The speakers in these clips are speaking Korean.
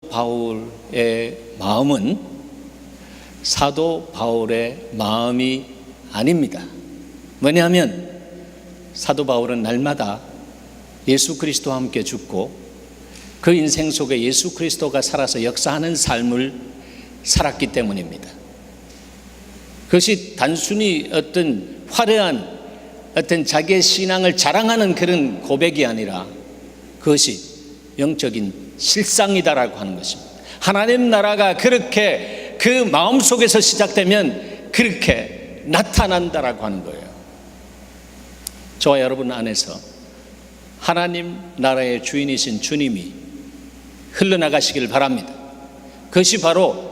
바울의 마음은 사도 바울의 마음이 아닙니다. 왜냐하면 사도 바울은 날마다 예수 그리스도와 함께 죽고 그 인생 속에 예수 그리스도가 살아서 역사하는 삶을 살았기 때문입니다. 그것이 단순히 어떤 화려한 어떤 자기의 신앙을 자랑하는 그런 고백이 아니라 그것이 영적인 실상이다라고 하는 것입니다. 하나님 나라가 그렇게 그 마음속에서 시작되면 그렇게 나타난다라고 하는 거예요. 저와 여러분 안에서 하나님 나라의 주인이신 주님이 흘러나가시길 바랍니다. 그것이 바로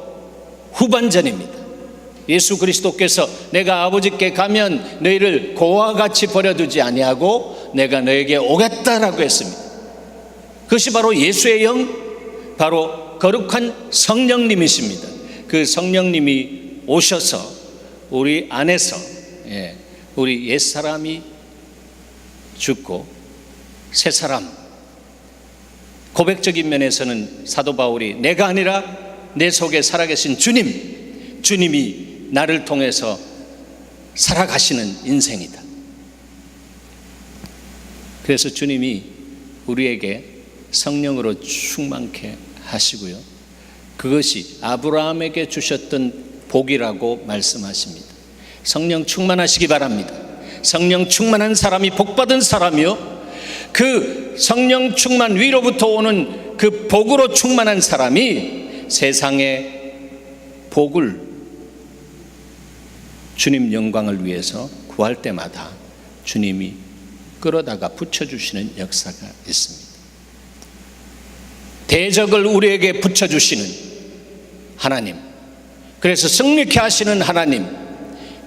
후반전입니다. 예수 그리스도께서 내가 아버지께 가면 너희를 고와 같이 버려두지 아니하고 내가 너에게 오겠다라고 했습니다. 그것이 바로 예수의 영, 바로 거룩한 성령님이십니다. 그 성령님이 오셔서 우리 안에서 우리 옛사람이 죽고 새사람, 고백적인 면에서는 사도 바울이 내가 아니라 내 속에 살아계신 주님이 나를 통해서 살아가시는 인생이다. 그래서 주님이 우리에게 성령으로 충만케 하시고요, 그것이 아브라함에게 주셨던 복이라고 말씀하십니다. 성령 충만하시기 바랍니다. 성령 충만한 사람이 복받은 사람이요, 그 성령 충만 위로부터 오는 그 복으로 충만한 사람이 세상의 복을, 주님 영광을 위해서 구할 때마다 주님이 끌어다가 붙여주시는 역사가 있습니다. 대적을 우리에게 붙여주시는 하나님, 그래서 승리케 하시는 하나님,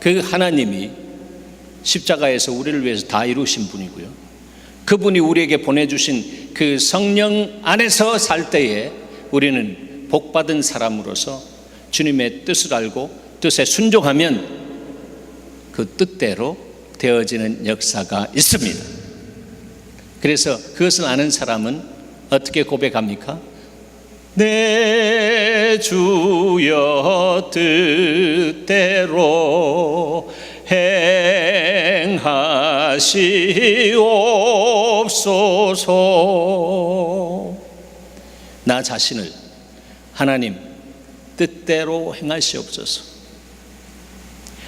그 하나님이 십자가에서 우리를 위해서 다 이루신 분이고요, 그분이 우리에게 보내주신 그 성령 안에서 살 때에 우리는 복받은 사람으로서 주님의 뜻을 알고 뜻에 순종하면 그 뜻대로 되어지는 역사가 있습니다. 그래서 그것을 아는 사람은 어떻게 고백합니까? 내 주여 뜻대로 행하시옵소서. 나 자신을 하나님 뜻대로 행하시옵소서.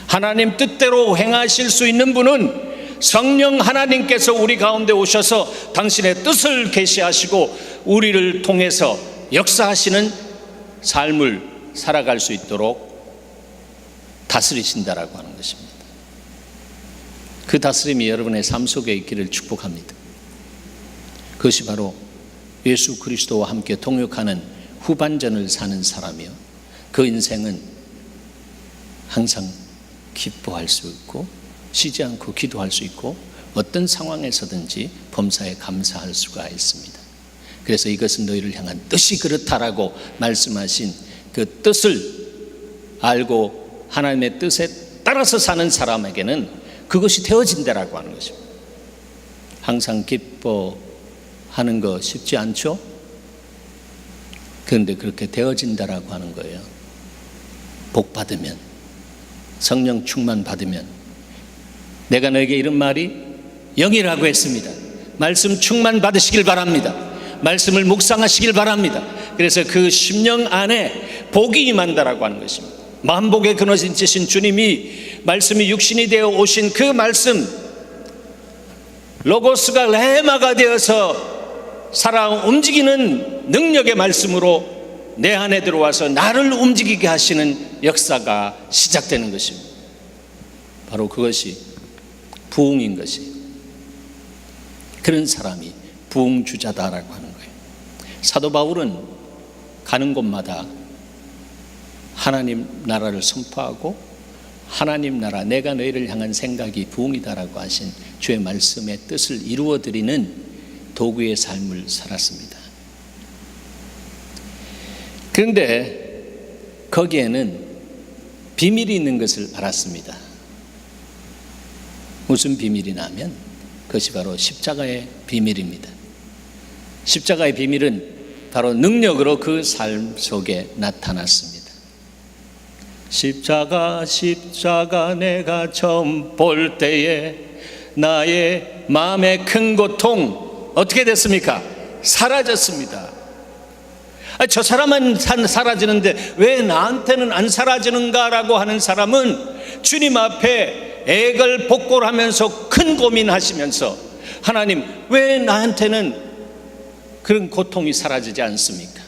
하나님 뜻대로 행하실 수 있는 분은 성령 하나님께서 우리 가운데 오셔서 당신의 뜻을 계시하시고 우리를 통해서 역사하시는 삶을 살아갈 수 있도록 다스리신다라고 하는 것입니다. 그 다스림이 여러분의 삶 속에 있기를 축복합니다. 그것이 바로 예수 그리스도와 함께 동역하는 후반전을 사는 사람이요, 그 인생은 항상 기뻐할 수 있고 쉬지 않고 기도할 수 있고 어떤 상황에서든지 범사에 감사할 수가 있습니다. 그래서 이것은 너희를 향한 뜻이 그렇다라고 말씀하신 그 뜻을 알고 하나님의 뜻에 따라서 사는 사람에게는 그것이 되어진다라고 하는 것입니다. 항상 기뻐하는 거 쉽지 않죠? 그런데 그렇게 되어진다라고 하는 거예요. 복 받으면, 성령 충만 받으면. 내가 너에게 이런 말이 영이라고 했습니다. 말씀 충만 받으시길 바랍니다. 말씀을 묵상하시길 바랍니다. 그래서 그 심령 안에 복이 임한다라고 하는 것입니다. 만복의 근원이신 주님이 말씀이 육신이 되어 오신 그 말씀, 로고스가 레마가 되어서 살아 움직이는 능력의 말씀으로 내 안에 들어와서 나를 움직이게 하시는 역사가 시작되는 것입니다. 바로 그것이 부흥인 것이, 그런 사람이 부흥주자다라고 하는 거예요. 사도 바울은 가는 곳마다 하나님 나라를 선포하고 하나님 나라, 내가 너희를 향한 생각이 부흥이다라고 하신 주의 말씀의 뜻을 이루어드리는 도구의 삶을 살았습니다. 그런데 거기에는 비밀이 있는 것을 알았습니다. 무슨 비밀이냐 하면 그것이 바로 십자가의 비밀입니다. 십자가의 비밀은 바로 능력으로 그 삶 속에 나타났습니다. 십자가 십자가 내가 처음 볼 때에 나의 마음의 큰 고통 어떻게 됐습니까? 사라졌습니다. 저 사람은 사라지는데 왜 나한테는 안 사라지는가라고 하는 사람은 주님 앞에 애걸복걸하면서 큰 고민하시면서 하나님 왜 나한테는 그런 고통이 사라지지 않습니까?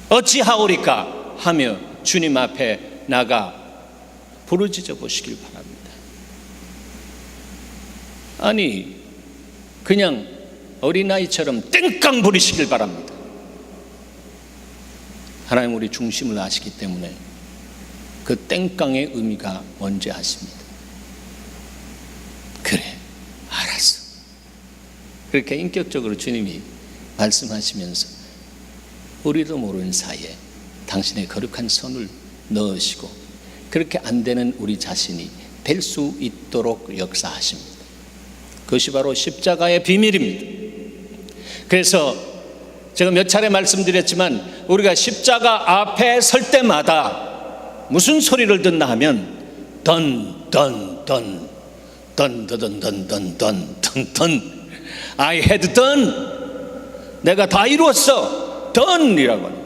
어찌하오리까 하며 주님 앞에 나가 부르짖어 보시길 바랍니다. 아니 그냥 어린아이처럼 땡깡 부리시길 바랍니다. 하나님 우리 중심을 아시기 때문에 그 땡깡의 의미가 뭔지 아십니다. 그래 알았어. 그렇게 인격적으로 주님이 말씀하시면서 우리도 모르는 사이에 당신의 거룩한 손을 넣으시고 그렇게 안 되는 우리 자신이 될 수 있도록 역사하십니다. 그것이 바로 십자가의 비밀입니다. 그래서 제가 몇 차례 말씀드렸지만 우리가 십자가 앞에 설 때마다 무슨 소리를 듣나 하면 던 I had done, 내가 다 이루었어, done이라고 합니다.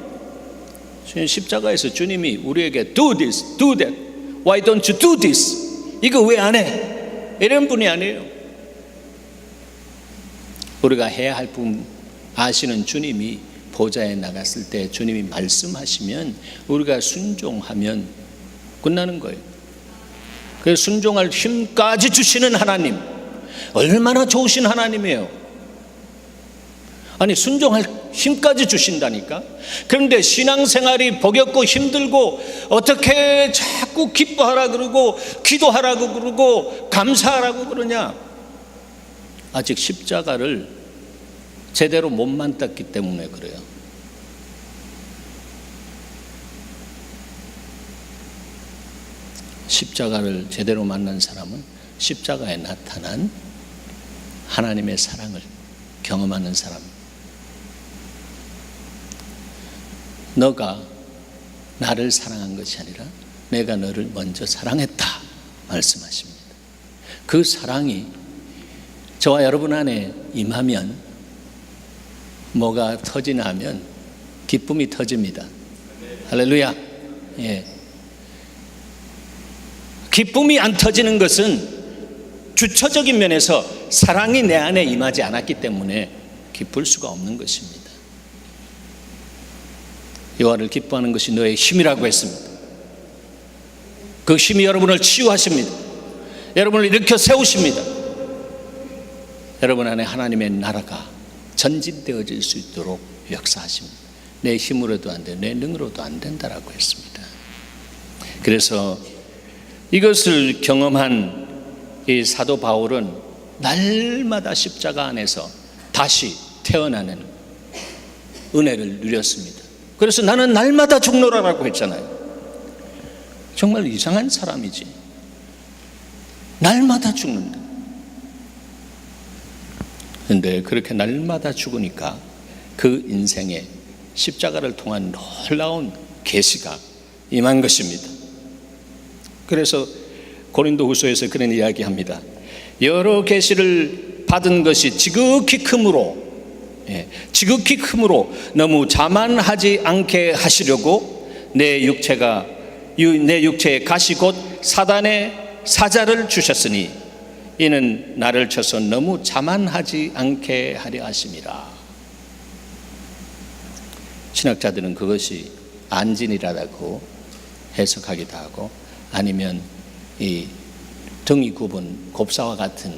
십자가에서 주님이 우리에게 do this, do that, why don't you do this, 이거 왜 안 해? 이런 분이 아니에요. 우리가 해야 할 분 아시는 주님이 보좌에 나갔을 때 주님이 말씀하시면 우리가 순종하면 끝나는 거예요. 그래서 순종할 힘까지 주시는 하나님, 얼마나 좋으신 하나님이에요. 아니 순종할 힘까지 주신다니까. 그런데 신앙생활이 버겁고 힘들고 어떻게 자꾸 기뻐하라 그러고 기도하라고 그러고 감사하라고 그러냐. 아직 십자가를 제대로 못 만났기 때문에 그래요. 십자가를 제대로 만난 사람은 십자가에 나타난 하나님의 사랑을 경험하는 사람. 너가 나를 사랑한 것이 아니라 내가 너를 먼저 사랑했다 말씀하십니다. 그 사랑이 저와 여러분 안에 임하면 뭐가 터지나 하면 기쁨이 터집니다. 할렐루야. 예. 기쁨이 안 터지는 것은 주처적인 면에서 사랑이 내 안에 임하지 않았기 때문에 기쁠 수가 없는 것입니다. 여호와를 기뻐하는 것이 너의 힘이라고 했습니다. 그 힘이 여러분을 치유하십니다. 여러분을 일으켜 세우십니다. 여러분 안에 하나님의 나라가 전진되어질 수 있도록 역사하십니다. 내 힘으로도 안 돼, 내 능으로도 안 된다라고 했습니다. 그래서 이것을 경험한 이 사도 바울은 날마다 십자가 안에서 다시 태어나는 은혜를 누렸습니다. 그래서 나는 날마다 죽노라라고 했잖아요. 정말 이상한 사람이지. 날마다 죽는다. 그런데 그렇게 날마다 죽으니까 그 인생에 십자가를 통한 놀라운 계시가 임한 것입니다. 그래서 고린도후서에서 그런 이야기합니다. 여러 계시를 받은 것이 지극히 크므로 너무 자만하지 않게 하시려고 내 육체에 가시 곧 사단의 사자를 주셨으니 이는 나를 쳐서 너무 자만하지 않게 하려 하심이라. 신학자들은 그것이 안진이라고 해석하기도 하고 아니면 이 등이 굽은 곱사와 같은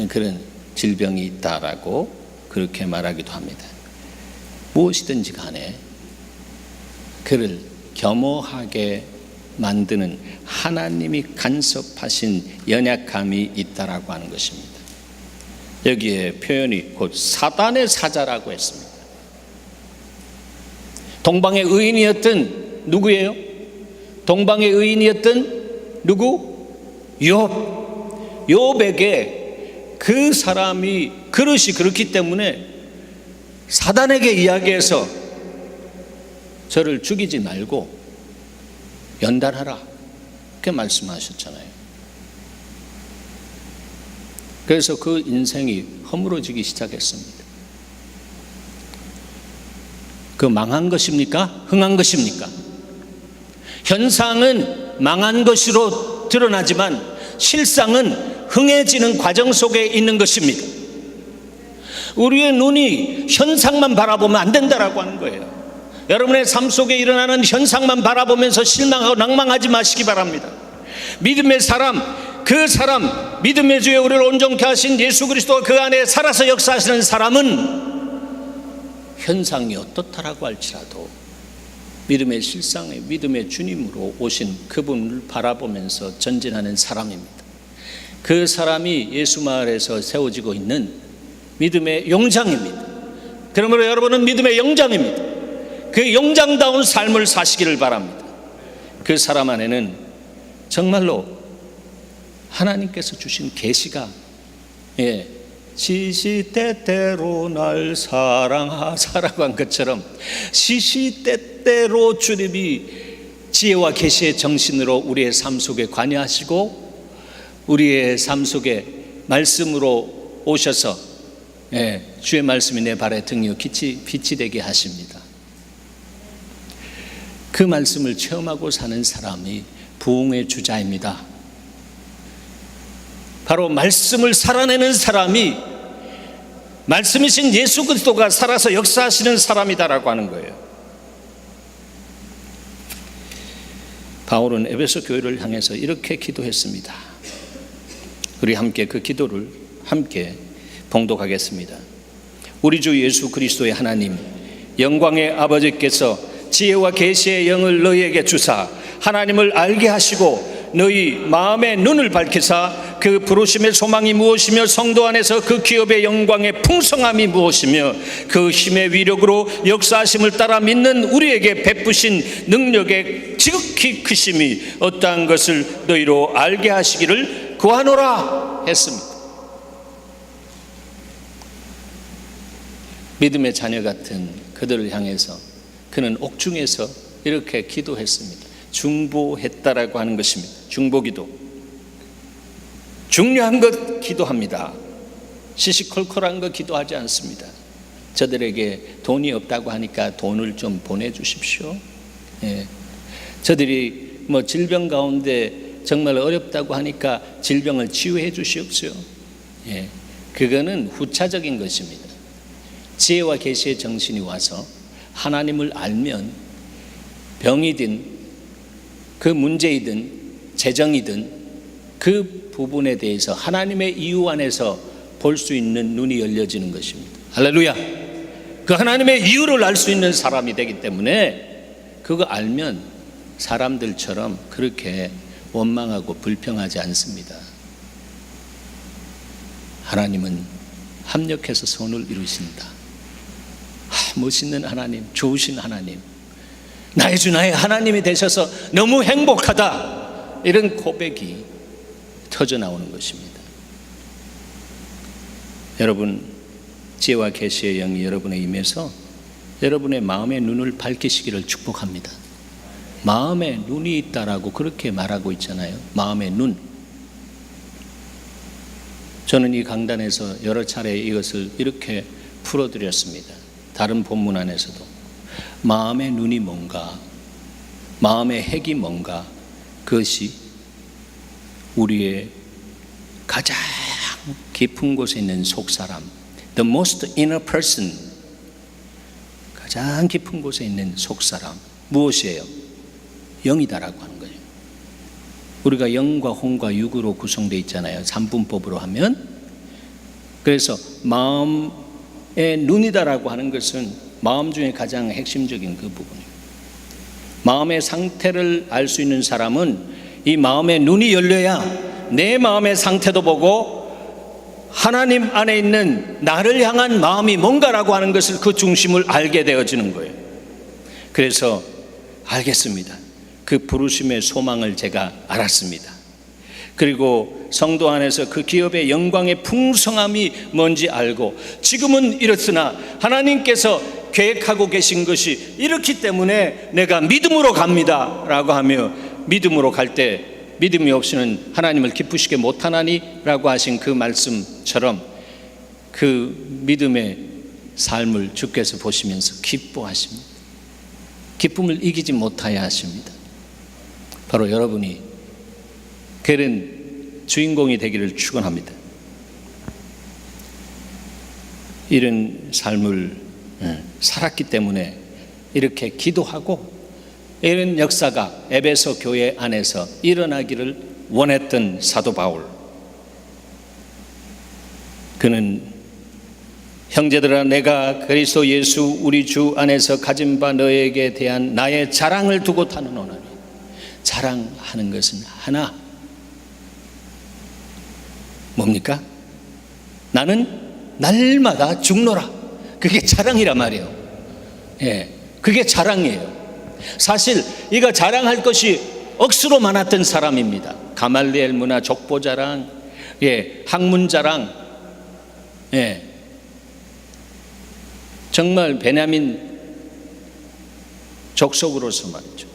그런 질병이 있다라고 그렇게 말하기도 합니다. 무엇이든지 간에 그를 겸허하게 만드는 하나님이 간섭하신 연약함이 있다라고 하는 것입니다. 여기에 표현이 곧 사단의 사자라고 했습니다. 동방의 의인이었던 누구예요? 동방의 의인이었던 누구? 욥에게 그 사람이 그릇이 그렇기 때문에 사단에게 이야기해서 저를 죽이지 말고 연단하라, 그렇게 말씀하셨잖아요. 그래서 그 인생이 허물어지기 시작했습니다. 그 망한 것입니까? 흥한 것입니까? 현상은 망한 것으로 드러나지만 실상은 흥해지는 과정 속에 있는 것입니다. 우리의 눈이 현상만 바라보면 안 된다라고 하는 거예요. 여러분의 삶 속에 일어나는 현상만 바라보면서 실망하고 낭망하지 마시기 바랍니다. 믿음의 사람, 그 사람, 믿음의 주에 우리를 온전케 하신 예수 그리스도가 그 안에 살아서 역사하시는 사람은 현상이 어떻다라고 할지라도 믿음의 실상에 믿음의 주님으로 오신 그분을 바라보면서 전진하는 사람입니다. 그 사람이 예수 마을에서 세워지고 있는 믿음의 용장입니다. 그러므로 여러분은 믿음의 용장입니다. 그 용장다운 삶을 사시기를 바랍니다. 그 사람 안에는 정말로 하나님께서 주신 계시가 시시때때로 날 사랑하사라고 한 것처럼 시시때때로 주님이 지혜와 계시의 정신으로 우리의 삶 속에 관여하시고 우리의 삶 속에 말씀으로 오셔서 주의 말씀이 내 발의 등이요 빛이 되게 하십니다. 그 말씀을 체험하고 사는 사람이 부흥의 주자입니다. 바로 말씀을 살아내는 사람이 말씀이신 예수 그리스도가 살아서 역사하시는 사람이다라고 하는 거예요. 바울은 에베소 교회를 향해서 이렇게 기도했습니다. 우리 함께 그 기도를 함께 봉독하겠습니다. 우리 주 예수 그리스도의 하나님 영광의 아버지께서 지혜와 계시의 영을 너희에게 주사 하나님을 알게 하시고 너희 마음의 눈을 밝히사 그 부르심의 소망이 무엇이며 성도 안에서 그 기업의 영광의 풍성함이 무엇이며 그 힘의 위력으로 역사하심을 따라 믿는 우리에게 베푸신 능력의 지극히 크심이 어떠한 것을 너희로 알게 하시기를 구하노라 했습니다. 믿음의 자녀 같은 그들을 향해서 그는 옥중에서 이렇게 기도했습니다. 중보했다라고 하는 것입니다. 중보기도. 중요한 것 기도합니다. 시시콜콜한 것 기도하지 않습니다. 저들에게 돈이 없다고 하니까 돈을 좀 보내주십시오. 저들이 질병 가운데 정말 어렵다고 하니까 질병을 치유해 주시옵소요. 그거는 후차적인 것입니다. 지혜와 계시의 정신이 와서 하나님을 알면 병이든 그 문제이든 재정이든 그 부분에 대해서 하나님의 이유 안에서 볼 수 있는 눈이 열려지는 것입니다. 할렐루야. 그 하나님의 이유를 알 수 있는 사람이 되기 때문에 그거 알면 사람들처럼 그렇게 원망하고 불평하지 않습니다. 하나님은 합력해서 선을 이루신다. 멋있는 하나님, 좋으신 하나님, 나의 주 나의 하나님이 되셔서 너무 행복하다, 이런 고백이 터져나오는 것입니다. 여러분, 지혜와 계시의 영이 여러분에 임해서 여러분의 마음의 눈을 밝히시기를 축복합니다. 마음에 눈이 있다라고 그렇게 말하고 있잖아요. 마음의 눈. 저는 이 강단에서 여러 차례 이것을 이렇게 풀어드렸습니다. 다른 본문 안에서도 마음의 눈이 뭔가, 마음의 핵이 뭔가, 그것이 우리의 가장 깊은 곳에 있는 속사람, the most inner person, 가장 깊은 곳에 있는 속사람, 무엇이에요? 영이다라고 하는 거예요. 우리가 영과 혼과 육으로 구성되어 있잖아요. 삼분법으로 하면. 그래서 마음의 눈이다라고 하는 것은 마음 중에 가장 핵심적인 그 부분이에요. 마음의 상태를 알 수 있는 사람은 이 마음의 눈이 열려야 내 마음의 상태도 보고 하나님 안에 있는 나를 향한 마음이 뭔가라고 하는 것을, 그 중심을 알게 되어지는 거예요. 그래서 알겠습니다. 그 부르심의 소망을 제가 알았습니다. 그리고 성도 안에서 그 기업의 영광의 풍성함이 뭔지 알고, 지금은 이렇으나 하나님께서 계획하고 계신 것이 이렇기 때문에 내가 믿음으로 갑니다 라고 하며, 믿음으로 갈 때 믿음이 없이는 하나님을 기쁘시게 못하나니 라고 하신 그 말씀처럼 그 믿음의 삶을 주께서 보시면서 기뻐하십니다. 기쁨을 이기지 못하여 하십니다. 바로 여러분이 그런 주인공이 되기를 축원합니다. 이런 삶을 살았기 때문에 이렇게 기도하고 이런 역사가 에베소 교회 안에서 일어나기를 원했던 사도 바울. 그는 형제들아, 내가 그리스도 예수 우리 주 안에서 가진 바 너에게 대한 나의 자랑을 두고 단언하노니. 자랑하는 것은 하나, 뭡니까? 나는 날마다 죽노라. 그게 자랑이란 말이에요. 그게 자랑이에요. 사실 이가 자랑할 것이 억수로 많았던 사람입니다. 가말리엘 문화 족보 자랑, 학문 자랑, 정말 베냐민 족속으로서 말이죠,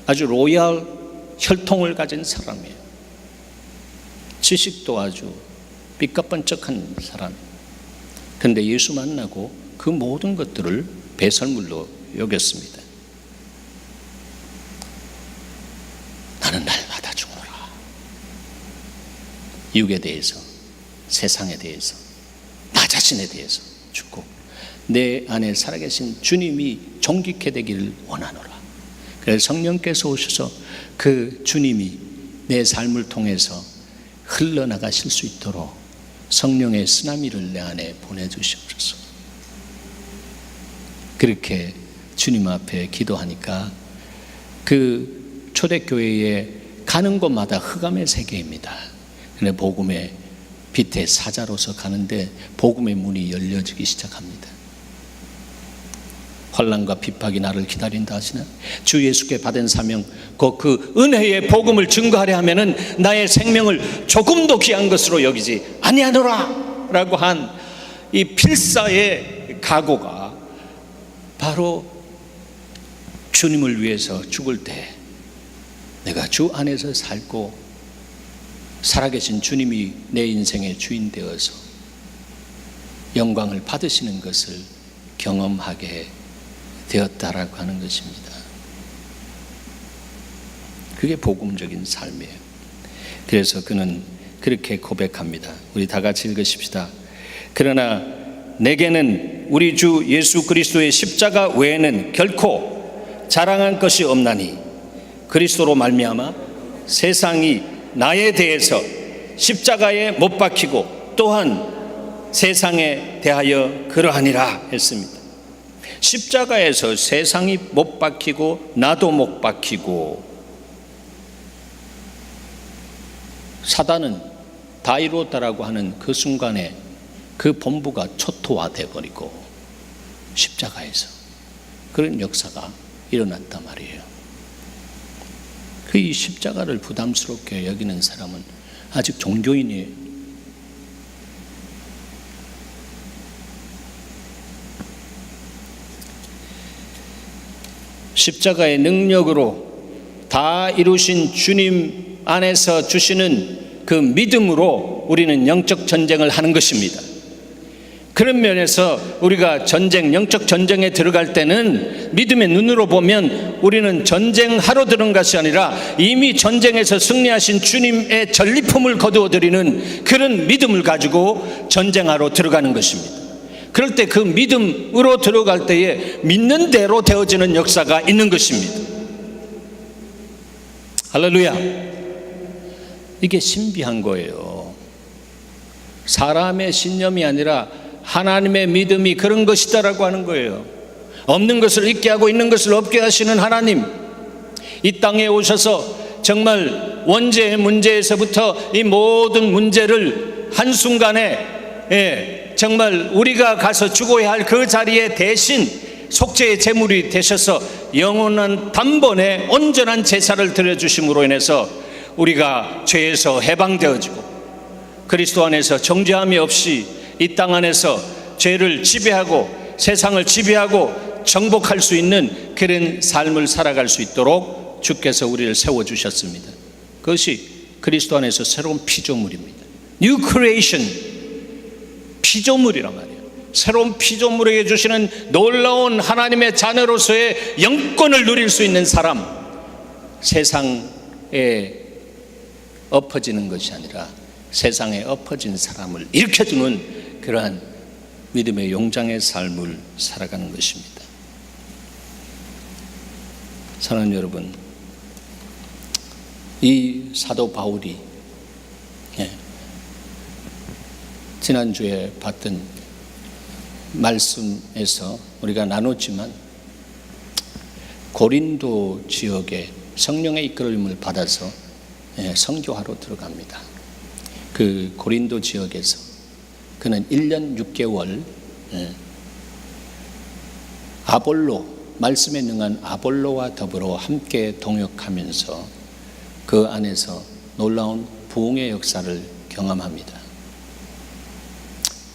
아주 로얄 혈통을 가진 사람이에요. 지식도 아주 삐까번쩍한 사람. 그런데 예수 만나고 그 모든 것들을 배설물로 여겼습니다. 나는 날마다 죽노라. 육에 대해서, 세상에 대해서, 나 자신에 대해서 죽고 내 안에 살아계신 주님이 존귀케 되기를 원하노라. 그래서 성령께서 오셔서 그 주님이 내 삶을 통해서 흘러나가실 수 있도록 성령의 쓰나미를 내 안에 보내주시옵소서. 그렇게 주님 앞에 기도하니까 그 초대교회에 가는 곳마다 흑암의 세계입니다. 그런데 복음의 빛의 사자로서 가는데 복음의 문이 열려지기 시작합니다. 환난과 핍박이 나를 기다린다 하시나, 주 예수께 받은 사명, 그 은혜의 복음을 증거하려 하면은 나의 생명을 조금도 귀한 것으로 여기지 아니하노라 라고 한 이 필사의 각오가 바로 주님을 위해서 죽을 때 내가 주 안에서 살고 살아계신 주님이 내 인생의 주인 되어서 영광을 받으시는 것을 경험하게 되었다라고 하는 것입니다. 그게 복음적인 삶이에요. 그래서 그는 그렇게 고백합니다. 우리 다 같이 읽으십시다. 그러나 내게는 우리 주 예수 그리스도의 십자가 외에는 결코 자랑할 것이 없나니 그리스도로 말미암아 세상이 나에 대해서 십자가에 못 박히고 또한 세상에 대하여 그러하니라 했습니다. 십자가에서 세상이 못 박히고 나도 못 박히고, 사단은 다 이루었다라고 하는 그 순간에 그 본부가 초토화돼 버리고 십자가에서 그런 역사가 일어났단 말이에요. 그 이 십자가를 부담스럽게 여기는 사람은 아직 종교인이에요. 십자가의 능력으로 다 이루신 주님 안에서 주시는 그 믿음으로 우리는 영적 전쟁을 하는 것입니다. 그런 면에서 우리가 영적 전쟁에 들어갈 때는 믿음의 눈으로 보면 우리는 전쟁하러 들은 것이 아니라 이미 전쟁에서 승리하신 주님의 전리품을 거두어들이는 그런 믿음을 가지고 전쟁하러 들어가는 것입니다. 그럴 때 그 믿음으로 들어갈 때에 믿는 대로 되어지는 역사가 있는 것입니다. 할렐루야. 이게 신비한 거예요. 사람의 신념이 아니라 하나님의 믿음이 그런 것이다라고 하는 거예요. 없는 것을 있게 하고 있는 것을 없게 하시는 하나님, 이 땅에 오셔서 정말 원죄의 문제에서부터 이 모든 문제를 한순간에 정말 우리가 가서 죽어야 할 그 자리에 대신 속죄의 제물이 되셔서 영원한 단번에 온전한 제사를 드려주심으로 인해서 우리가 죄에서 해방되어지고 그리스도 안에서 정죄함이 없이 이 땅 안에서 죄를 지배하고 세상을 지배하고 정복할 수 있는 그런 삶을 살아갈 수 있도록 주께서 우리를 세워주셨습니다. 그것이 그리스도 안에서 새로운 피조물입니다. New Creation, 피조물이란 말이에요. 새로운 피조물에게 주시는 놀라운 하나님의 자녀로서의 영권을 누릴 수 있는 사람, 세상에 엎어지는 것이 아니라 세상에 엎어진 사람을 일으켜주는 그러한 믿음의 용장의 삶을 살아가는 것입니다. 사랑하는 여러분, 이 사도 바울이 지난주에 봤던 말씀에서 우리가 나눴지만 고린도 지역에 성령의 이끌림을 받아서 선교하러 들어갑니다. 그 고린도 지역에서 그는 1년 6개월 아볼로, 말씀에 능한 아볼로와 더불어 함께 동역하면서 그 안에서 놀라운 부흥의 역사를 경험합니다.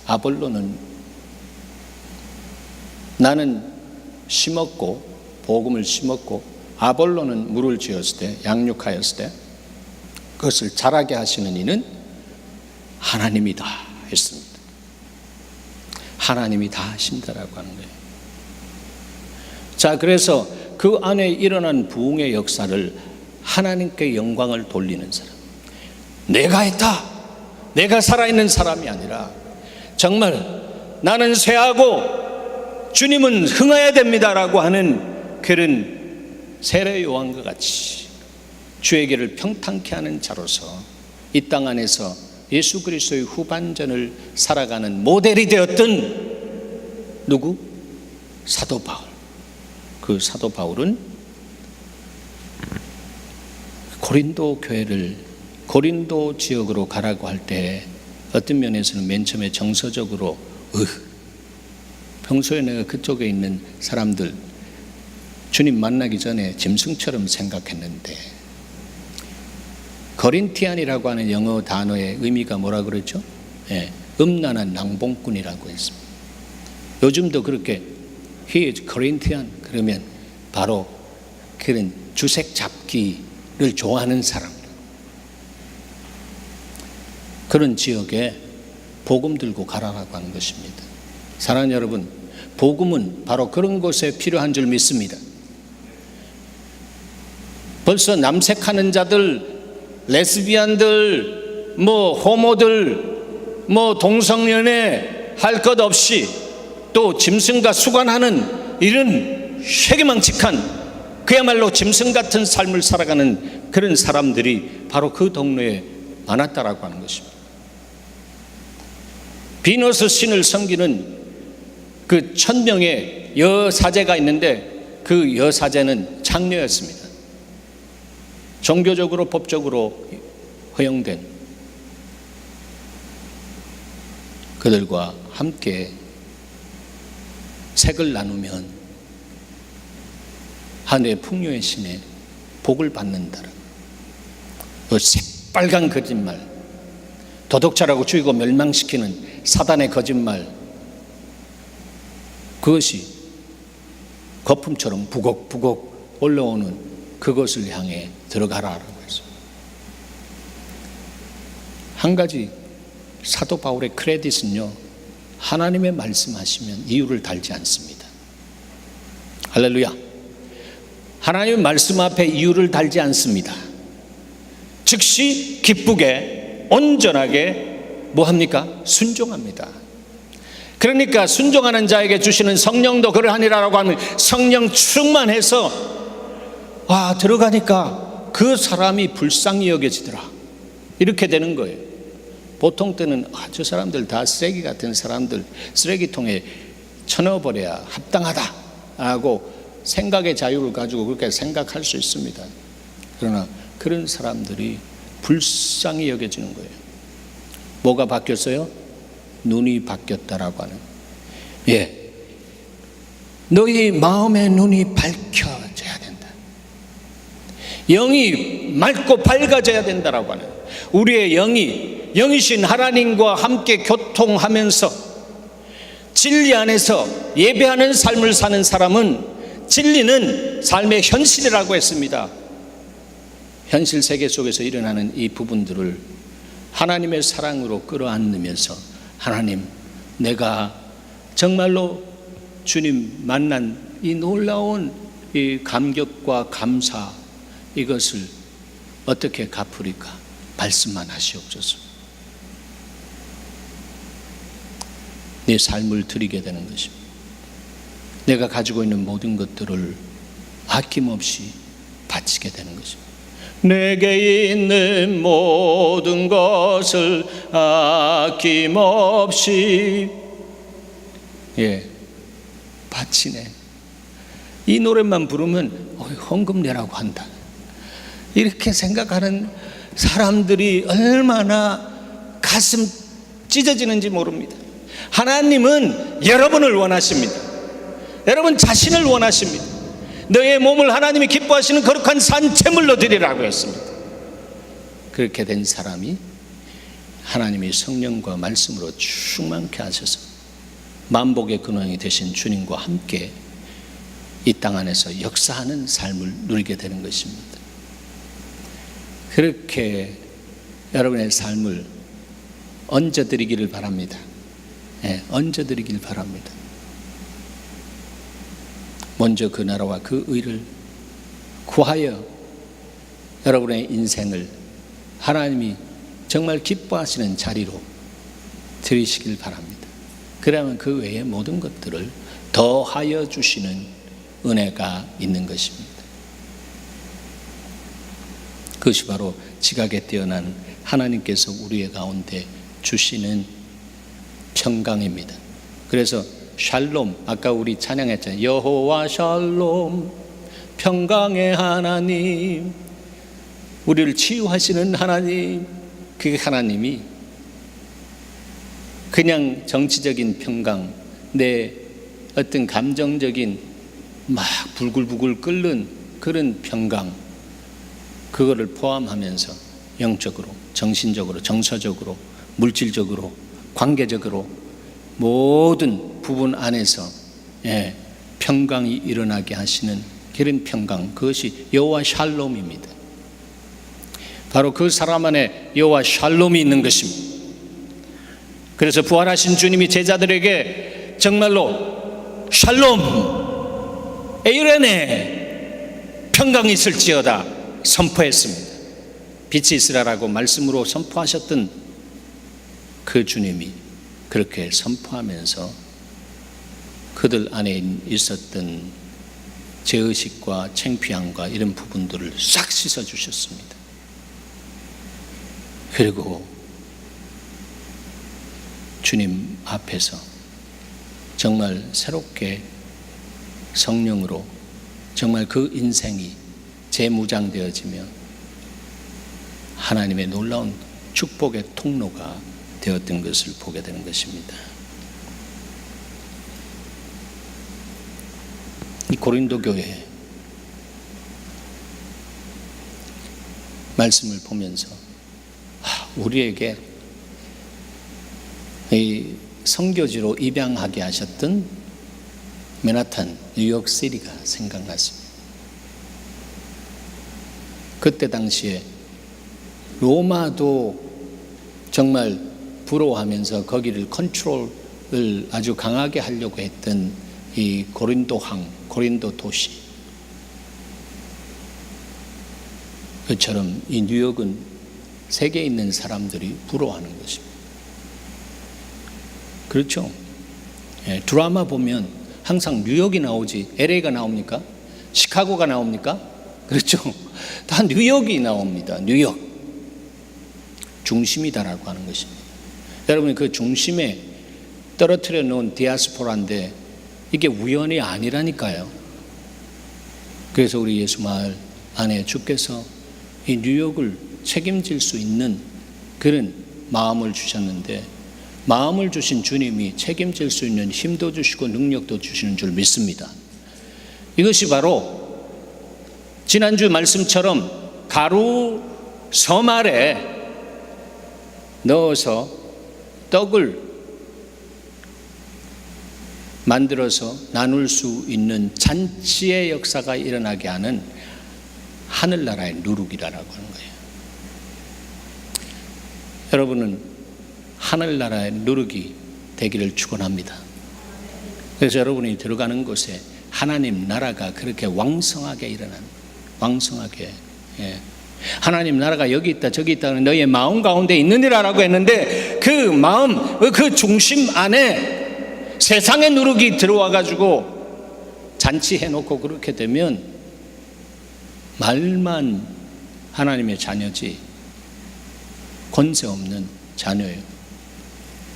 아볼로는 나는 심었고 복음을 심었고 아볼로는 물을 쥐었을 때, 양육하였을 때 그것을 자라게 하시는 이는 하나님이다 했습니다. 하나님이 다 하신다라고 하는 거예요. 자, 그래서 그 안에 일어난 부흥의 역사를 하나님께 영광을 돌리는 사람, 내가 했다, 내가 살아있는 사람이 아니라 정말 나는 쇠하고 주님은 흥해야 됩니다라고 하는 그런 세례 요한과 같이 주의 길을 평탄케 하는 자로서 이 땅 안에서 예수 그리스도의 후반전을 살아가는 모델이 되었던 누구? 사도 바울. 그 사도 바울은 고린도 교회를 고린도 지역으로 가라고 할 때 어떤 면에서는 맨 처음에 정서적으로 평소에 내가 그쪽에 있는 사람들 주님 만나기 전에 짐승처럼 생각했는데, 거린티안이라고 하는 영어 단어의 의미가 뭐라 그랬죠? 음란한 낭봉꾼이라고 했습니다. 요즘도 그렇게 He is Corinthian 그러면 바로 그런 주색 잡기를 좋아하는 사람, 그런 지역에 복음 들고 가라라고 하는 것입니다. 사랑하는 여러분, 복음은 바로 그런 곳에 필요한 줄 믿습니다. 벌써 남색하는 자들, 레스비안들, 호모들, 동성연애 할 것 없이 또 짐승과 수관하는 이런 폐기망측한 그야말로 짐승 같은 삶을 살아가는 그런 사람들이 바로 그 동네에 많았다라고 하는 것입니다. 비너스 신을 섬기는 그 1000명의 여사제가 있는데 그 여사제는 장녀였습니다. 종교적으로 법적으로 허용된 그들과 함께 색을 나누면 하늘의 풍요의 신에 복을 받는다라. 그 새빨간 거짓말, 도덕자라고 죽이고 멸망시키는 사단의 거짓말, 그것이 거품처럼 부곡부곡 올라오는 그것을 향해 들어가라라고 했어요. 한 가지 사도 바울의 크레딧은요, 하나님의 말씀하시면 이유를 달지 않습니다. 할렐루야. 하나님의 말씀 앞에 이유를 달지 않습니다. 즉시 기쁘게 온전하게 뭐합니까? 순종합니다. 그러니까 순종하는 자에게 주시는 성령도 그러하니라라고 하면 성령 충만해서 들어가니까 그 사람이 불쌍히 여겨지더라, 이렇게 되는 거예요. 보통 때는 저 사람들 다 쓰레기 같은 사람들, 쓰레기통에 쳐넣어버려야 합당하다 하고 생각의 자유를 가지고 그렇게 생각할 수 있습니다. 그러나 그런 사람들이 불쌍히 여겨지는 거예요. 뭐가 바뀌었어요? 눈이 바뀌었다라고 하는. 너희 마음의 눈이 밝혀져야 된다. 영이 맑고 밝아져야 된다라고 하는, 우리의 영이신 하나님과 함께 교통하면서 진리 안에서 예배하는 삶을 사는 사람은 진리는 삶의 현실이라고 했습니다. 현실 세계 속에서 일어나는 이 부분들을 하나님의 사랑으로 끌어안으면서, 하나님, 내가 정말로 주님 만난 이 놀라운 이 감격과 감사, 이것을 어떻게 갚으리까 말씀만 하시옵소서. 내 삶을 드리게 되는 것입니다. 내가 가지고 있는 모든 것들을 아낌없이 바치게 되는 것입니다. 내게 있는 모든 것을 아낌없이 바치네. 이 노래만 부르면 헌금 내라고 한다, 이렇게 생각하는 사람들이 얼마나 가슴 찢어지는지 모릅니다. 하나님은 여러분을 원하십니다. 여러분 자신을 원하십니다. 너의 몸을 하나님이 기뻐하시는 거룩한 산제물로 드리라고 했습니다. 그렇게 된 사람이 하나님의 성령과 말씀으로 충만케 하셔서 만복의 근원이 되신 주님과 함께 이 땅 안에서 역사하는 삶을 누리게 되는 것입니다. 그렇게 여러분의 삶을 얹어드리기를 바랍니다. 얹어드리길 바랍니다. 먼저 그 나라와 그 의를 구하여 여러분의 인생을 하나님이 정말 기뻐하시는 자리로 드리시길 바랍니다. 그러면 그 외의 모든 것들을 더하여 주시는 은혜가 있는 것입니다. 그것이 바로 지각에 뛰어난 하나님께서 우리의 가운데 주시는 평강입니다. 그래서 샬롬, 아까 우리 찬양했잖아요. 여호와 샬롬, 평강의 하나님, 우리를 치유하시는 하나님. 그 하나님이 그냥 정치적인 평강, 내 어떤 감정적인 막 불글불글 끓는 그런 평강, 그거를 포함하면서 영적으로, 정신적으로, 정서적으로, 물질적으로, 관계적으로 모든 부분 안에서 평강이 일어나게 하시는 그런 평강, 그것이 여호와 샬롬입니다. 바로 그 사람 안에 여호와 샬롬이 있는 것입니다. 그래서 부활하신 주님이 제자들에게 정말로 샬롬 에이레네, 평강이 있을지어다 선포했습니다. 빛이 있으라라고 말씀으로 선포하셨던 그 주님이 그렇게 선포하면서 그들 안에 있었던 죄의식과 창피함과 이런 부분들을 싹 씻어주셨습니다. 그리고 주님 앞에서 정말 새롭게 성령으로 정말 그 인생이 재무장되어지며 하나님의 놀라운 축복의 통로가 되었던 것을 보게 되는 것입니다. 이 고린도 교회 말씀을 보면서 우리에게 이 선교지로 입양하게 하셨던 맨하탄, 뉴욕시티가 생각났습니다. 그때 당시에 로마도 정말 부러워하면서 거기를 컨트롤을 아주 강하게 하려고 했던 이 고린도항, 고린도 도시, 그처럼 이 뉴욕은 세계에 있는 사람들이 부러워하는 것입니다. 그렇죠? 드라마 보면 항상 뉴욕이 나오지 LA가 나옵니까? 시카고가 나옵니까? 그렇죠? 다 뉴욕이 나옵니다. 뉴욕 중심이다라고 하는 것입니다. 여러분, 그 중심에 떨어뜨려 놓은 디아스포라인데 이게 우연이 아니라니까요. 그래서 우리 예수 마을 안에 주께서 이 뉴욕을 책임질 수 있는 그런 마음을 주셨는데, 마음을 주신 주님이 책임질 수 있는 힘도 주시고 능력도 주시는 줄 믿습니다. 이것이 바로 지난주 말씀처럼 가루 섬 아래 넣어서 떡을 만들어서 나눌 수 있는 잔치의 역사가 일어나게 하는 하늘나라의 누룩이라고 하는 거예요. 여러분은 하늘나라의 누룩이 되기를 축원합니다. 그래서 여러분이 들어가는 곳에 하나님 나라가 그렇게 왕성하게 일어나는, 왕성하게, 하나님 나라가 여기 있다 저기 있다 너의 마음 가운데 있느니라라고 했는데, 그 마음, 그 중심 안에 세상의 누룩이 들어와 가지고 잔치해놓고 그렇게 되면 말만 하나님의 자녀지 권세 없는 자녀예요.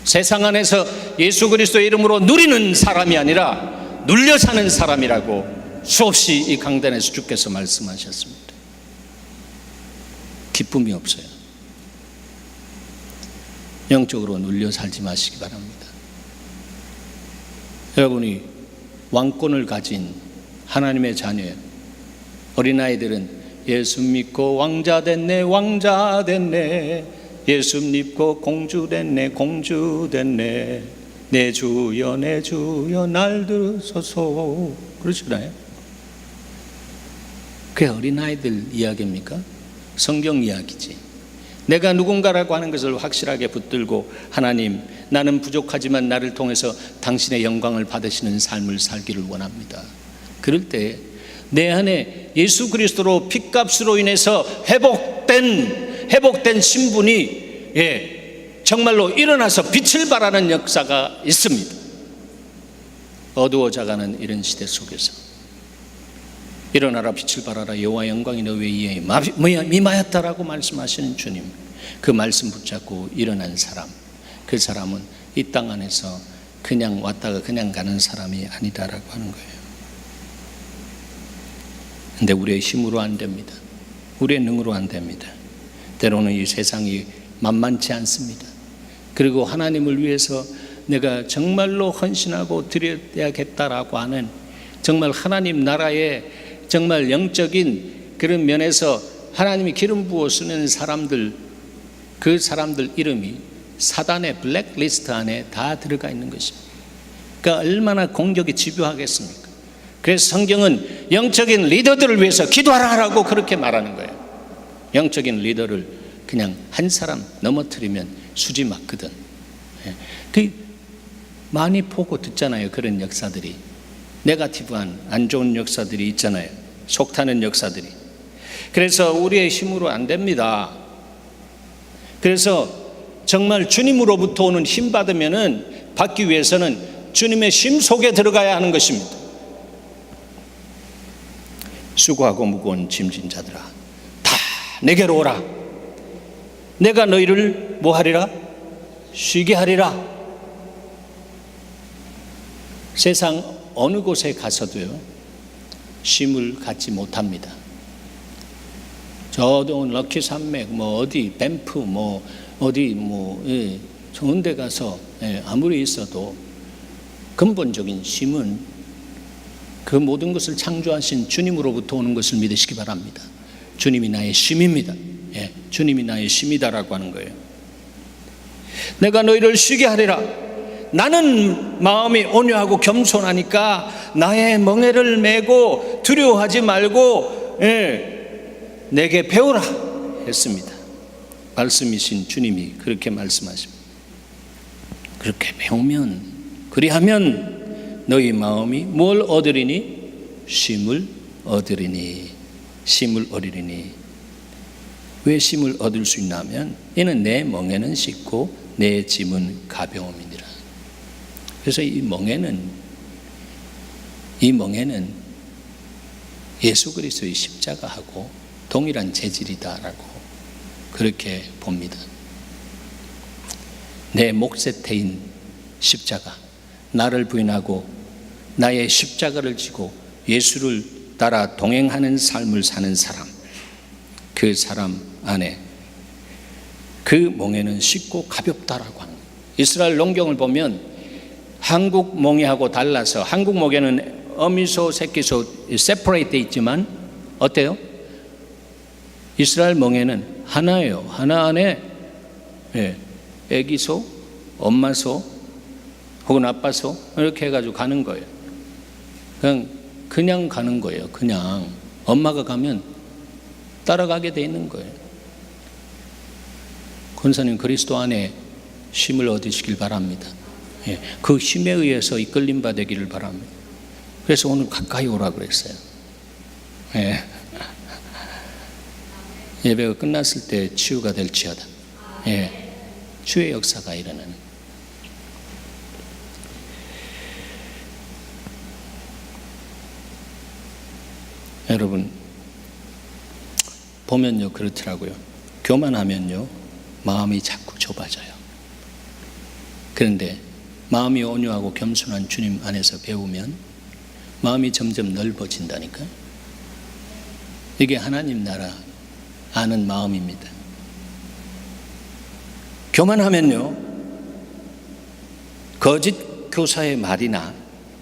세상 안에서 예수 그리스도의 이름으로 누리는 사람이 아니라 눌려 사는 사람이라고 수없이 이 강단에서 주께서 말씀하셨습니다. 기쁨이 없어요. 영적으로 눌려 살지 마시기 바랍니다. 여러분이 왕권을 가진 하나님의 자녀예요. 어린아이들은 예수 믿고 왕자 됐네, 왕자 됐네, 예수 믿고 공주 됐네, 공주 됐네, 내 주여 내 주여 날 들으소서, 그러시나요? 그게 어린아이들 이야기입니까? 성경 이야기지. 내가 누군가라고 하는 것을 확실하게 붙들고, 하나님 나는 부족하지만 나를 통해서 당신의 영광을 받으시는 삶을 살기를 원합니다. 그럴 때 내 안에 예수 그리스도로 핏값으로 인해서 회복된 신분이 정말로 일어나서 빛을 발하는 역사가 있습니다. 어두워져가는 이런 시대 속에서 일어나라 빛을 발하라 여호와 영광이 너 위에 임하였다라고 말씀하시는 주님, 그 말씀 붙잡고 일어난 사람, 그 사람은 이 땅 안에서 그냥 왔다가 그냥 가는 사람이 아니다라고 하는 거예요. 근데 우리의 힘으로 안 됩니다. 우리의 능으로 안 됩니다. 때로는 이 세상이 만만치 않습니다. 그리고 하나님을 위해서 내가 정말로 헌신하고 드려야겠다라고 하는, 정말 하나님 나라의 정말 영적인 그런 면에서 하나님이 기름 부어 쓰는 사람들, 그 사람들 이름이 사단의 블랙리스트 안에 다 들어가 있는 것입니다. 그러니까 얼마나 공격이 집요하겠습니까? 그래서 성경은 영적인 리더들을 위해서 기도하라고 그렇게 말하는 거예요. 영적인 리더를 그냥 한 사람 넘어뜨리면 수지 맞거든. 그 많이 보고 듣잖아요. 그런 역사들이, 네거티브한 안 좋은 역사들이 있잖아요. 속타는 역사들이. 그래서 우리의 힘으로 안 됩니다. 그래서 정말 주님으로부터 오는 힘 받기 위해서는 주님의 심 속에 들어가야 하는 것입니다. 수고하고 무거운 짐진 자들아 다 내게로 오라. 내가 너희를 뭐 하리라? 쉬게 하리라. 세상 어느 곳에 가서도요 쉼을 갖지 못합니다. 저도 럭키 산맥 어디 밴프 어디 좋은 데 가서 아무리 있어도 근본적인 쉼은 그 모든 것을 창조하신 주님으로부터 오는 것을 믿으시기 바랍니다. 주님이 나의 쉼입니다. 주님이 나의 쉼이다라고 하는 거예요. 내가 너희를 쉬게 하리라. 나는 마음이 온유하고 겸손하니까 나의 멍에를 메고 두려워하지 말고 내게 배우라 했습니다. 말씀이신 주님이 그렇게 말씀하십니다. 그렇게 배우면, 그리하면 너희 마음이 뭘 얻으리니? 쉼을 얻으리니. 쉼을 얻으리니. 왜 쉼을 얻을 수 있냐면 이는 내 멍에는 쉽고 내 짐은 가벼움이니라. 그래서 이 멍에는 예수 그리스도의 십자가하고 동일한 재질이다라고 그렇게 봅니다. 내 몫에 태인 십자가, 나를 부인하고 나의 십자가를 지고 예수를 따라 동행하는 삶을 사는 사람, 그 사람 안에 그 멍에는 쉽고 가볍다라고 하는 거예요. 이스라엘 농경을 보면 한국 멍에하고 달라서, 한국 멍에는 어미소, 새끼소 세퍼레이트 돼 있지만 어때요? 이스라엘 멍에는 하나예요. 하나 안에 애기소, 엄마소, 혹은 아빠소 이렇게 해가지고 가는 거예요. 그냥 가는 거예요. 그냥 엄마가 가면 따라가게 돼 있는 거예요. 권사님, 그리스도 안에 쉼을 얻으시길 바랍니다. 그 쉼에 의해서 이끌림 받기를 바랍니다. 그래서 오늘 가까이 오라 그랬어요. 예배가 끝났을 때 치유가 될지어다. 주의 역사가 일어나는. 여러분, 보면요 그렇더라고요. 교만하면요 마음이 자꾸 좁아져요. 그런데 마음이 온유하고 겸손한 주님 안에서 배우면 마음이 점점 넓어진다니까요. 이게 하나님 나라 아는 마음입니다. 교만하면요 거짓 교사의 말이나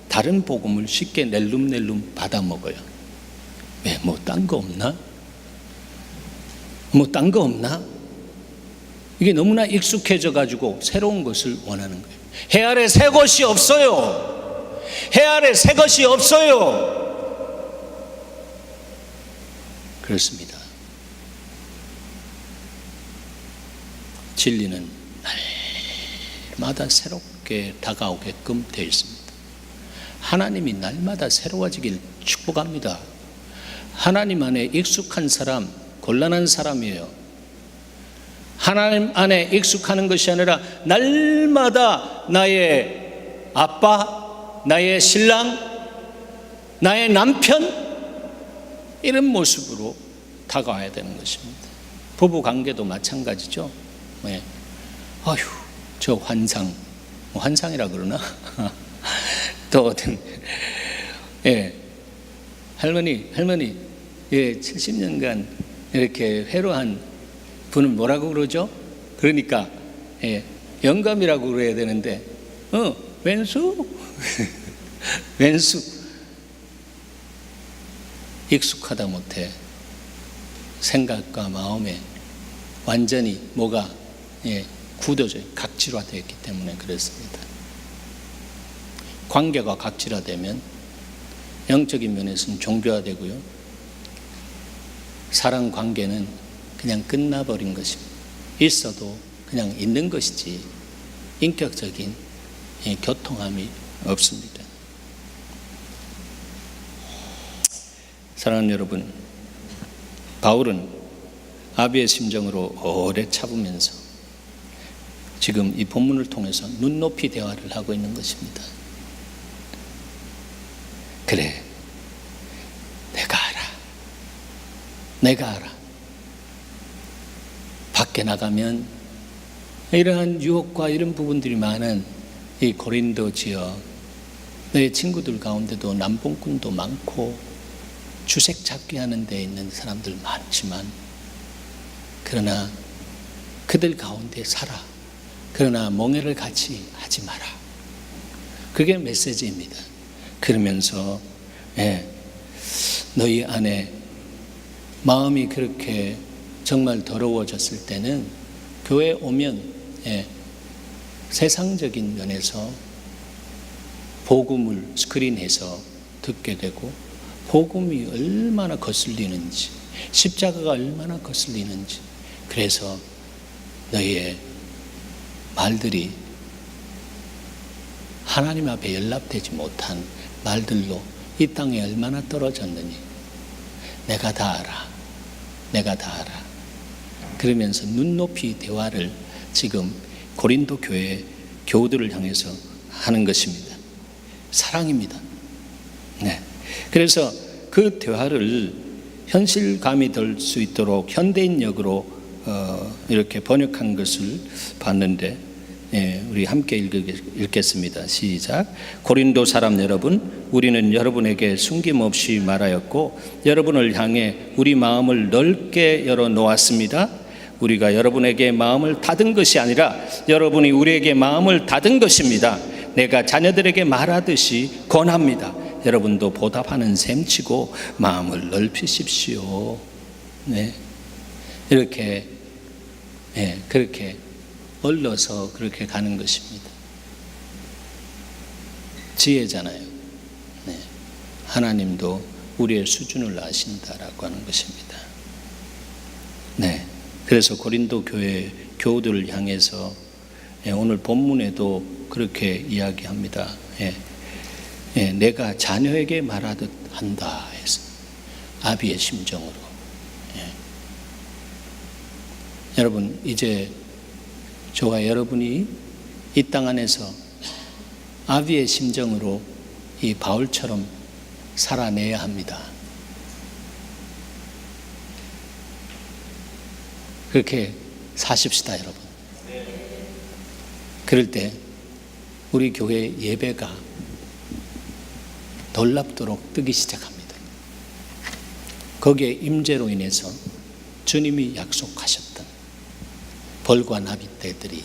다른 복음을 쉽게 낼름낼름 받아먹어요. 왜? 뭐 딴 거 없나? 뭐 딴 거 없나? 이게 너무나 익숙해져 가지고 새로운 것을 원하는 거예요. 해 아래 새 것이 없어요. 해 아래 새 것이 없어요. 그렇습니다. 진리는 날마다 새롭게 다가오게끔 되어 있습니다. 하나님이 날마다 새로워지길 축복합니다. 하나님 안에 익숙한 사람, 곤란한 사람이에요. 하나님 안에 익숙하는 것이 아니라 날마다 나의 아빠, 나의 신랑, 나의 남편 이런 모습으로 다가와야 되는 것입니다. 부부 관계도 마찬가지죠. 아휴, 저 환상, 환상이라 그러나? 또 어떤 할머니 70년간 이렇게 회로한 분은 뭐라고 그러죠? 그러니까 영감이라고 그래야 되는데 왼수 왼수 익숙하다 못해 생각과 마음에 완전히 뭐가 굳어져 각질화되었기 때문에 그렇습니다. 관계가 각질화되면 영적인 면에서는 종교화되고요, 사랑 관계는 그냥 끝나버린 것입니다. 있어도 그냥 있는 것이지 인격적인 교통함이 없습니다. 사랑하는 여러분, 바울은 아비의 심정으로 오래 참으면서 지금 이 본문을 통해서 눈높이 대화를 하고 있는 것입니다. 그래, 내가 알아. 밖에 나가면 이러한 유혹과 이런 부분들이 많은 이 고린도 지역, 너의 친구들 가운데도 남봉꾼도 많고 주색 잡기 하는 데 있는 사람들 많지만, 그러나 그들 가운데 살아. 그러나 멍해를 같이 하지 마라. 그게 메시지입니다. 그러면서 너희 안에 마음이 그렇게 정말 더러워졌을 때는 교회에 오면 세상적인 면에서 복음을 스크린해서 듣게 되고, 복음이 얼마나 거슬리는지, 십자가가 얼마나 거슬리는지, 그래서 너희의 말들이 하나님 앞에 연락되지 못한 말들로 이 땅에 얼마나 떨어졌느니 내가 다 알아. 그러면서 눈높이 대화를 지금 고린도 교회 교우들을 향해서 하는 것입니다. 사랑입니다. 그래서 그 대화를 현실감이 될 수 있도록 현대인역으로 이렇게 번역한 것을 봤는데, 우리 함께 읽겠습니다. 시작. 고린도 사람 여러분, 우리는 여러분에게 숨김없이 말하였고 여러분을 향해 우리 마음을 넓게 열어놓았습니다. 우리가 여러분에게 마음을 닫은 것이 아니라 여러분이 우리에게 마음을 닫은 것입니다. 내가 자녀들에게 말하듯이 권합니다. 여러분도 보답하는 셈치고 마음을 넓히십시오. 네. 이렇게, 그렇게 얼러서 그렇게 가는 것입니다. 지혜잖아요. 네. 하나님도 우리의 수준을 아신다라고 하는 것입니다. 네. 그래서 고린도 교회 교우들을 향해서 오늘 본문에도 그렇게 이야기합니다. 내가 자녀에게 말하듯 한다 해서 아비의 심정으로. 여러분, 이제 저와 여러분이 이 땅 안에서 아비의 심정으로 이 바울처럼 살아내야 합니다. 그렇게 사십시다, 여러분. 그럴 때 우리 교회 예배가 놀랍도록 뜨기 시작합니다. 거기에 임재로 인해서 주님이 약속하셨던 벌과 나비 때들이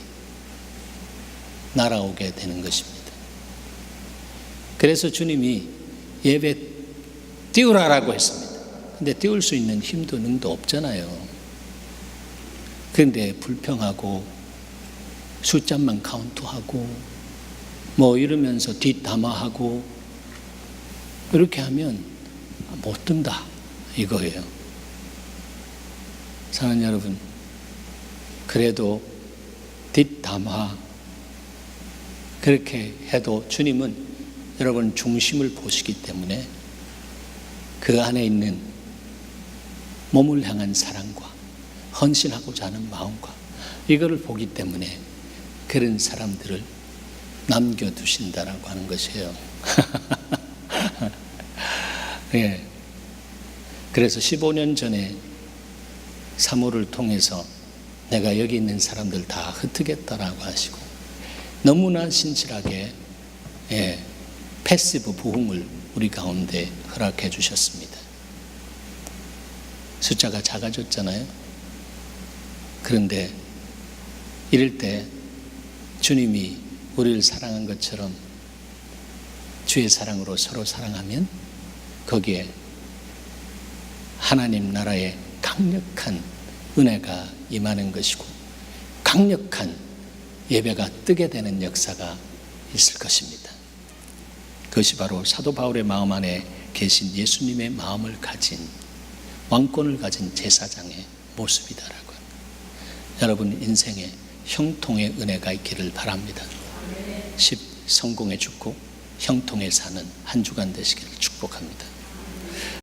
날아오게 되는 것입니다. 그래서 주님이 예배 띄우라라고 했습니다. 근데 띄울 수 있는 힘도 능도 없잖아요. 그런데 불평하고 숫자만 카운트하고 뭐 이러면서 뒷담화하고 이렇게 하면 못 든다 이거예요. 사랑하는 여러분, 그래도 뒷담화 그렇게 해도 주님은 여러분 중심을 보시기 때문에 그 안에 있는 몸을 향한 사랑과 헌신하고자 하는 마음과 이거를 보기 때문에 그런 사람들을 남겨두신다라고 하는 것이에요. 예. 그래서 15년 전에 사무를 통해서 내가 여기 있는 사람들 다 흩트겠다라고 하시고 너무나 신실하게 패시브 부흥을 우리 가운데 허락해 주셨습니다. 숫자가 작아졌잖아요. 그런데 이럴 때 주님이 우리를 사랑한 것처럼 주의 사랑으로 서로 사랑하면 거기에 하나님 나라의 강력한 은혜가 임하는 것이고 강력한 예배가 뜨게 되는 역사가 있을 것입니다. 그것이 바로 사도 바울의 마음 안에 계신 예수님의 마음을 가진 왕권을 가진 제사장의 모습이다라고 합니다. 여러분 인생에 형통의 은혜가 있기를 바랍니다. 성공에 죽고 형통에 사는 한 주간 되시기를 축복합니다.